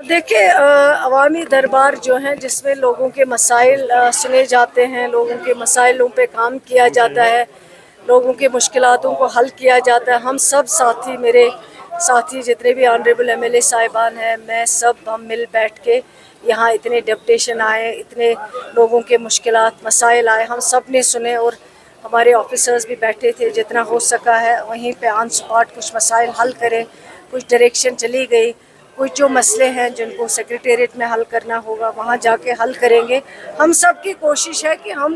देखिए, अवामी दरबार जो हैं जिसमें लोगों के मसाइल सुने जाते हैं, लोगों के मसाइलों पे काम किया जाता है, लोगों की मुश्किलातों को हल किया जाता है। हम सब साथी, मेरे साथी जितने भी ऑनरेबल एमएलए साहिबान हैं, मैं सब हम मिल बैठ के यहाँ इतने डेपुटेशन आए, इतने लोगों के मुश्किलात मसाइल आए, हम सब ने सुने और हमारे ऑफिसर्स भी बैठे थे। जितना हो सका है वहीं पे ऑन स्पॉट कुछ मसाइल हल करें, कुछ डायरेक्शन चली गई, कुछ जो मसले हैं जिनको सेक्रेटेरिएट में हल करना होगा वहाँ जाके हल करेंगे। हम सब की कोशिश है कि हम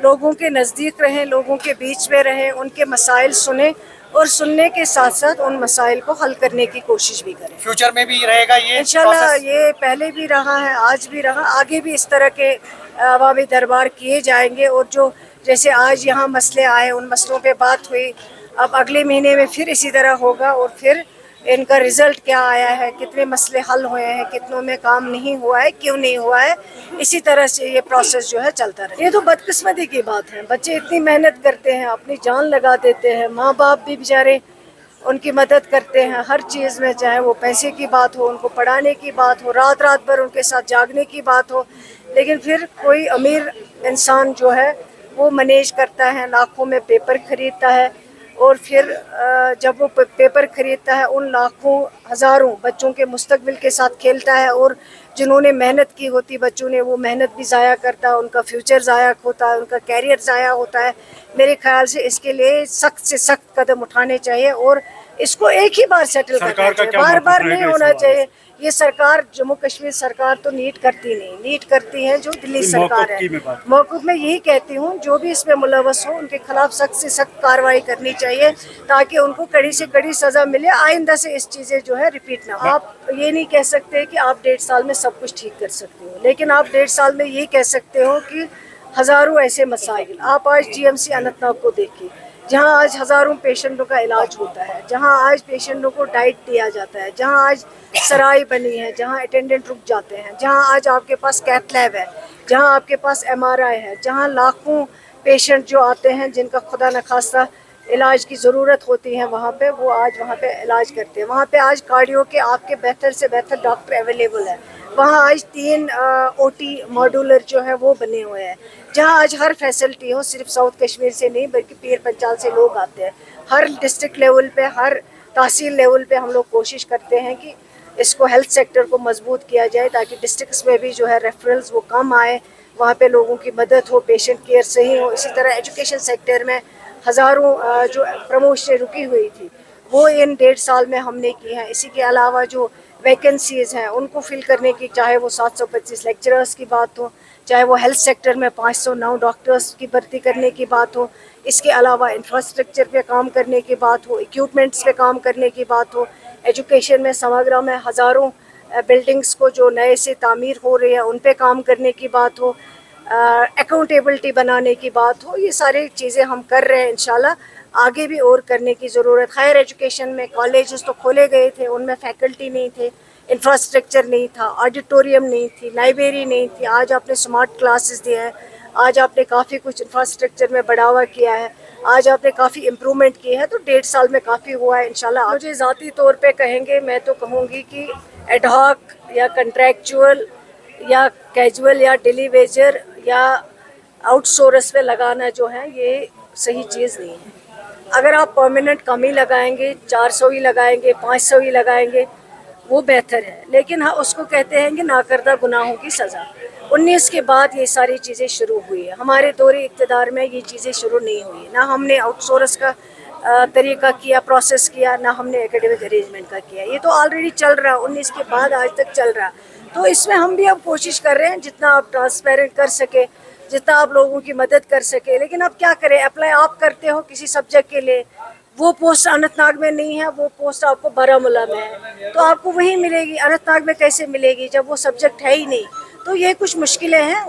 लोगों के नज़दीक रहें, लोगों के बीच में रहें, उनके मसाइल सुने और सुनने के साथ साथ उन मसाइल को हल करने की कोशिश भी करें। फ्यूचर में भी रहेगा ये इंशाल्लाह, ये पहले भी रहा है, आज भी रहा, आगे भी इस तरह के अवामी दरबार किए जाएंगे। और जो जैसे आज यहाँ मसले आए उन मसलों पे बात हुई, अब अगले महीने में फिर इसी तरह होगा और फिर इनका रिज़ल्ट क्या आया है, कितने मसले हल हुए हैं, कितनों में काम नहीं हुआ है, क्यों नहीं हुआ है, इसी तरह से ये प्रोसेस जो है चलता रहे। ये तो बदकिस्मती की बात है, बच्चे इतनी मेहनत करते हैं, अपनी जान लगा देते हैं, माँ बाप भी बेचारे उनकी मदद करते हैं हर चीज़ में, चाहे वो पैसे की बात हो, उनको पढ़ाने की बात हो, रात रात भर उनके साथ जागने की बात हो। लेकिन फिर कोई अमीर इंसान जो है वो मैनेज करता है, लाखों में पेपर खरीदता है और फिर जब वो पेपर खरीदता है उन लाखों हज़ारों बच्चों के मुस्तकबिल के साथ खेलता है और जिन्होंने मेहनत की होती बच्चों ने, वो मेहनत भी ज़ाया करता है, उनका फ्यूचर ज़ाया होता है, उनका कैरियर ज़ाया होता है। मेरे ख्याल से इसके लिए सख्त से सख्त कदम उठाने चाहिए और इसको एक ही बार सेटल करना चाहिए, बार बार नहीं होना चाहिए। ये सरकार, जम्मू कश्मीर सरकार तो नीट करती नहीं, नीट करती है जो दिल्ली सरकार है। मौक़िफ़ में यही कहती हूँ, जो भी इसमें मुलव्वस हो उनके खिलाफ सख्त से सख्त कार्रवाई करनी चाहिए ताकि उनको कड़ी से कड़ी सज़ा मिले, आइंदा से इस चीज़ें जो है रिपीट ना हो। आप ये नहीं कह सकते कि आप 1.5 साल में सब कुछ ठीक कर सकते हो, लेकिन आप 1.5 साल में ये कह सकते हो कि हज़ारों ऐसे मसाइल, आप आज जीएमसी अनंतनाग को देखिए, जहाँ आज हज़ारों पेशेंटों का इलाज होता है, जहाँ आज पेशेंटों को डाइट दिया जाता है, जहाँ आज सराय बनी है, जहाँ अटेंडेंट रुक जाते हैं, जहाँ आज आपके पास कैथ लैब है, जहाँ आपके पास एमआरआई है, जहाँ लाखों पेशेंट जो आते हैं जिनका खुदा न खास्ता इलाज की ज़रूरत होती है, वहाँ पे वो आज वहाँ पे इलाज करते हैं। वहाँ पे आज कार्डियो के आपके बेहतर से बेहतर डॉक्टर अवेलेबल है। वहाँ आज 3 ओटी मॉड्यूलर जो है वो बने हुए हैं, जहाँ आज हर फैसिलिटी हो, सिर्फ साउथ कश्मीर से नहीं बल्कि पीर पंचाल से लोग आते हैं। हर डिस्ट्रिक्ट लेवल पे, हर तहसील लेवल पे हम लोग कोशिश करते हैं कि इसको हेल्थ सेक्टर को मजबूत किया जाए ताकि डिस्ट्रिक्ट्स में भी जो है रेफरल्स वो कम आए, वहाँ पे लोगों की मदद हो, पेशेंट केयर सही हो। इसी तरह एजुकेशन सेक्टर में हज़ारों जो प्रमोशन रुकी हुई थी वो इन 1.5 साल में हमने की है। इसी के अलावा जो वैकेंसीज़ हैं उनको फिल करने की, चाहे वो 725 लेक्चरर्स की बात हो, चाहे वो हेल्थ सेक्टर में 509 डॉक्टर्स की भर्ती करने की बात हो, इसके अलावा इंफ्रास्ट्रक्चर पे काम करने की बात हो, इक्विपमेंट्स पे काम करने की बात हो, एजुकेशन में समग्र में हज़ारों बिल्डिंग्स को जो नए से तामीर हो रही है उन पे काम करने की बात हो, अकाउंटेबिलिटी बनाने की बात हो, ये सारी चीज़ें हम कर रहे हैं। इंशाल्लाह आगे भी और करने की ज़रूरत। हायर एजुकेशन में कॉलेजेस तो खोले गए थे, उनमें फैकल्टी नहीं थे, इंफ्रास्ट्रक्चर नहीं था, ऑडिटोरियम नहीं थी, लाइब्रेरी नहीं थी। आज आपने स्मार्ट क्लासेस दिए हैं, आज आपने काफ़ी कुछ इंफ्रास्ट्रक्चर में बढ़ावा किया है, आज आपने काफ़ी इम्प्रूवमेंट की है, तो 1.5 साल में काफ़ी हुआ है। इंशाल्लाह मुझे ज़ाती तौर पे कहेंगे, मैं तो कहूँगी कि एडहॉक या कंट्रैक्चुअल या कैजुअल या डेली वेजर या आउटसोर्स पे लगाना जो है ये सही चीज़ नहीं है। अगर आप परमानेंट कम ही लगाएंगे, 400 ही लगाएंगे, 500 ही लगाएंगे, वो बेहतर है। लेकिन हाँ, उसको कहते हैं कि नाकर्दा गुनाहों की सज़ा। 19 के बाद ये सारी चीज़ें शुरू हुई है, हमारे दौरे इक़्तिदार में ये चीज़ें शुरू नहीं हुई। ना हमने आउटसोर्स का तरीका किया, प्रोसेस किया, ना हमने एकेडमिक अरेंजमेंट का किया। ये तो ऑलरेडी चल रहा है, 19 के बाद आज तक चल रहा है। तो इसमें हम भी अब कोशिश कर रहे हैं जितना आप ट्रांसपेरेंट कर सके, जितना आप लोगों की मदद कर सके। लेकिन अब क्या करें, अप्लाई आप करते हो किसी सब्जेक्ट के लिए, वो पोस्ट अनंतनाग में नहीं है, वो पोस्ट आपको बारामूला में है, तो आपको वहीं मिलेगी। अनंतनाग में कैसे मिलेगी जब वो सब्जेक्ट है ही नहीं? तो ये कुछ मुश्किलें हैं।